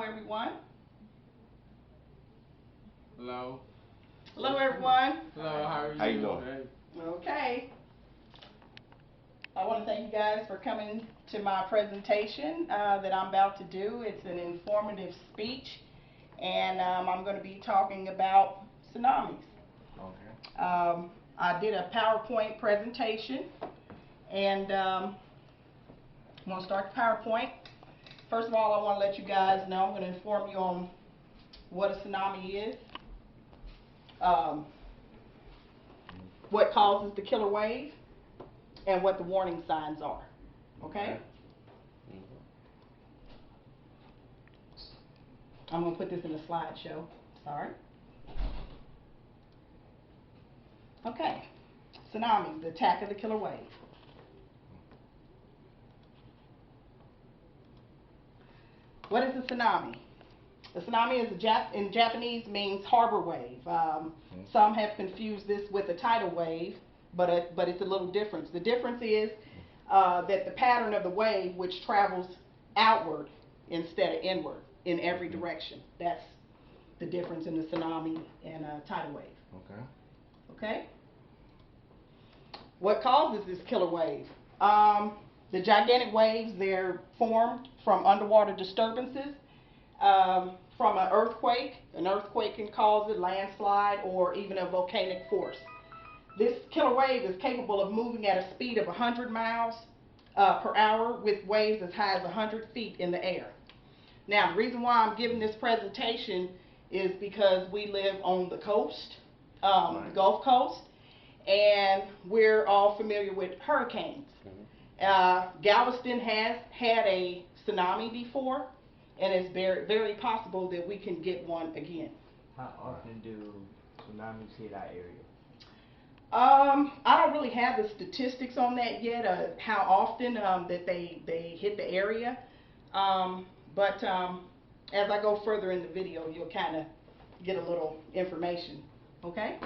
everyone. Hello. Hello, everyone. Hello, how are you? How you doing? Okay. I want to thank you guys for coming to my presentation that I'm about to do. It's an informative speech, and I'm going to be talking about tsunamis. Okay. I did a PowerPoint presentation, and I'm going to start the PowerPoint. First of all, I want to let you guys know, I'm going to inform you on what a tsunami is, what causes the killer wave, and what the warning signs are. Okay? I'm going to put this in a slideshow. Sorry. Okay. Tsunami, the attack of the killer wave. What is a tsunami? A tsunami is in Japanese means harbor wave. Some have confused this with a tidal wave, but it's a little different. The difference is that the pattern of the wave, which travels outward instead of inward in every direction. That's the difference in a tsunami and a tidal wave. Okay. Okay? What causes this killer wave? The gigantic waves, they're formed from underwater disturbances, from an earthquake. An earthquake can cause it, landslide, or even a volcanic force. This killer wave is capable of moving at a speed of 100 miles per hour with waves as high as 100 feet in the air. Now, the reason why I'm giving this presentation is because we live on the coast, the Gulf Coast, and we're all familiar with hurricanes. Galveston has had a tsunami before, and it's very, very possible that we can get one again. How often do tsunamis hit our area? I don't really have the statistics on that yet, how often that they hit the area. But as I go further in the video, you'll kind of get a little information. Okay?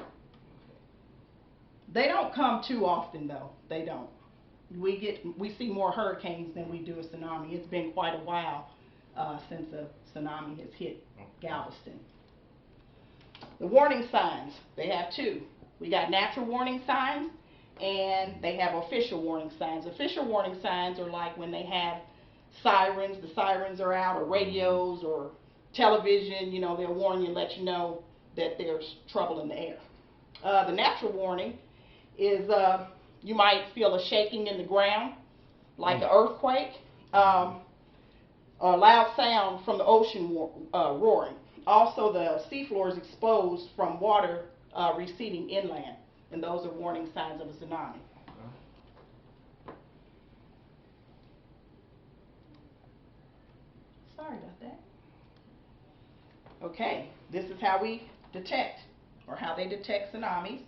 They don't come too often, though. They don't. We see more hurricanes than we do a tsunami. It's been quite a while since a tsunami has hit Galveston. The warning signs, they have two. We got natural warning signs, and they have official warning signs. Official warning signs are like when they have sirens, the sirens are out, or radios, or television, they'll warn you and let you know that there's trouble in the air. The natural warning is you might feel a shaking in the ground, like an earthquake, a loud sound from the ocean roaring. Also, the seafloor is exposed from water receding inland, and those are warning signs of a tsunami. Sorry about that. Okay, this is how we detect, or how they detect tsunamis.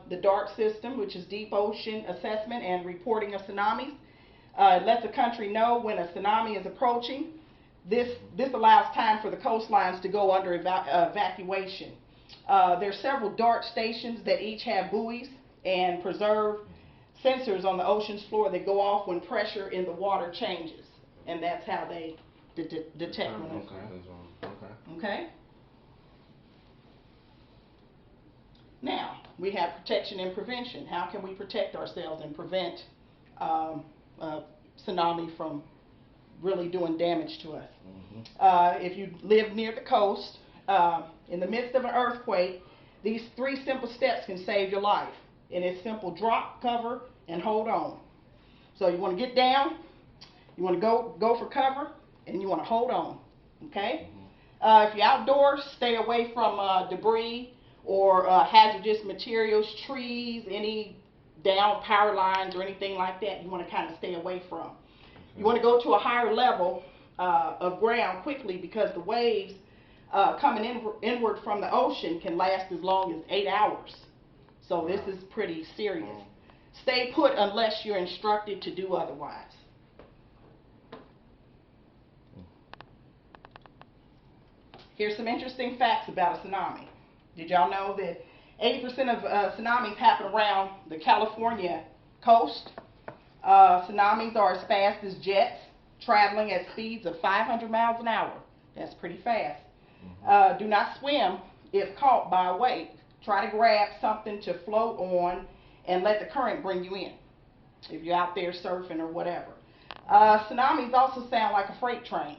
The DART system, which is Deep Ocean Assessment and Reporting of Tsunamis, lets the country know when a tsunami is approaching. This allows time for the coastlines to go under evacuation. There are several DART stations that each have buoys and preserve sensors on the ocean's floor that go off when pressure in the water changes, and that's how they detect when it's okay. Now, we have protection and prevention. How can we protect ourselves and prevent tsunami from really doing damage to us? If you live near the coast, in the midst of an earthquake, these 3 simple steps can save your life. And it's simple: drop, cover, and hold on. So you want to get down, you want to go for cover, and you want to hold on. Okay? If you're outdoors, stay away from debris or hazardous materials, trees, any down power lines or anything like that. You want to kind of stay away from. You want to go to a higher level of ground quickly, because the waves coming inward from the ocean can last as long as 8 hours. So this is pretty serious. Stay put unless you're instructed to do otherwise. Here's some interesting facts about a tsunami. Did y'all know that 80% of tsunamis happen around the California coast? Tsunamis are as fast as jets, traveling at speeds of 500 miles an hour. That's pretty fast. Mm-hmm. Do not swim if caught by a wave. Try to grab something to float on and let the current bring you in if you're out there surfing or whatever. Tsunamis also sound like a freight train.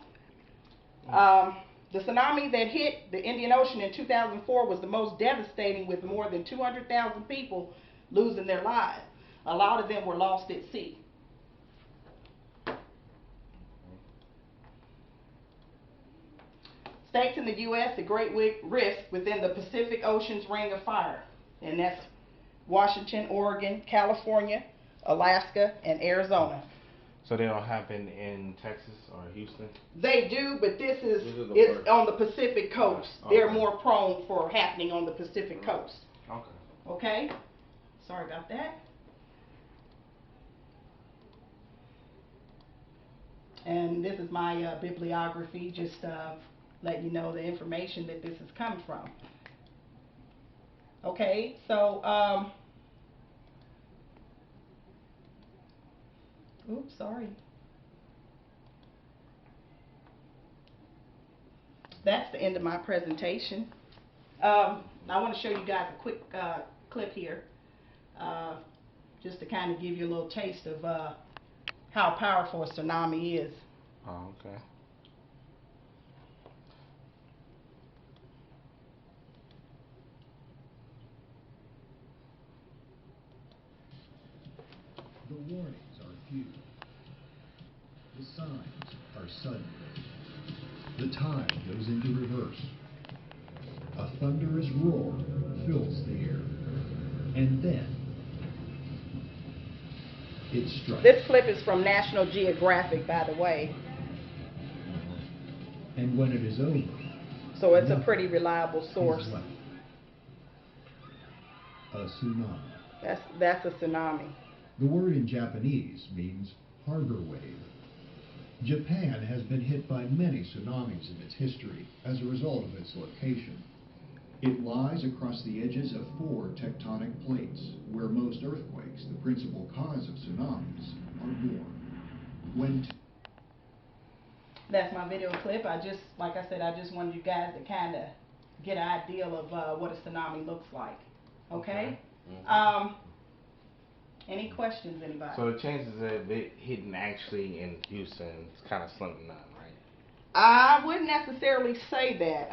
The tsunami that hit the Indian Ocean in 2004 was the most devastating, with more than 200,000 people losing their lives. A lot of them were lost at sea. States in the U.S. at great risk within the Pacific Ocean's ring of fire, and that's Washington, Oregon, California, Alaska, and Arizona. So they don't happen in Texas or Houston? They do, but it's on the Pacific coast. Okay. They're more prone for happening on the Pacific coast. Okay. Okay? Sorry about that. And this is my bibliography, just let you know the information that this is coming from. Okay, so oops, sorry. That's the end of my presentation. I want to show you guys a quick clip here, just to kind of give you a little taste of how powerful a tsunami is. Oh, okay. The warnings are few. The signs are sudden. The tide goes into reverse. A thunderous roar fills the air. And then it strikes. This clip is from National Geographic, by the way. And when it is over, so it's a pretty reliable source. A tsunami. That's a tsunami. The word in Japanese means harbor wave. Japan has been hit by many tsunamis in its history as a result of its location. It lies across the edges of 4 tectonic plates, where most earthquakes, the principal cause of tsunamis, are born. That's my video clip. Like I said, I just wanted you guys to kind of get an idea of what a tsunami looks like. Okay? Mm-hmm. Any questions, anybody? So the chances of it hitting actually in Houston is kind of slim to none, right? I wouldn't necessarily say that.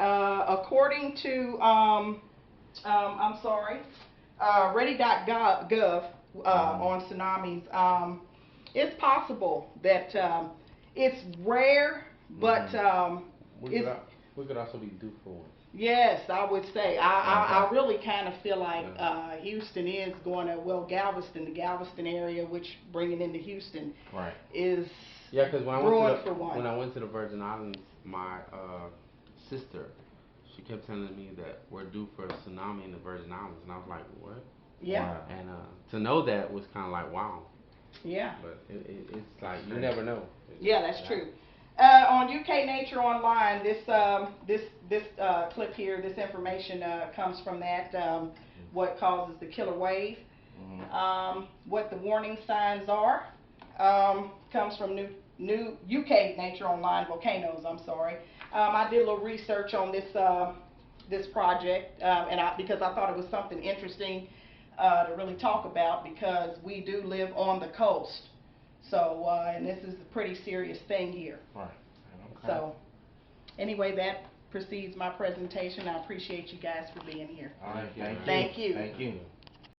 According to, ready.gov on tsunamis, it's possible that it's rare, but we could also be due for one. Yes, I would say. I really kind of feel like Houston is going to, Galveston, the Galveston area, which bringing into Houston right. is because when when I went to the Virgin Islands, my sister, she kept telling me that we're due for a tsunami in the Virgin Islands, and I was like, what? Yeah. Wow. And to know that was kind of like, wow. Yeah. But it's like, you never know. Yeah, that's true. On UK Nature Online, this clip here, this information comes from that. What causes the killer wave? What the warning signs are comes from new UK Nature Online volcanoes. I'm sorry. I did a little research on this project, because I thought it was something interesting to really talk about, because we do live on the coast. So, and this is a pretty serious thing here. Right. Okay. So, anyway, that precedes my presentation. I appreciate you guys for being here. All right. Thank you. Thank you. Thank you.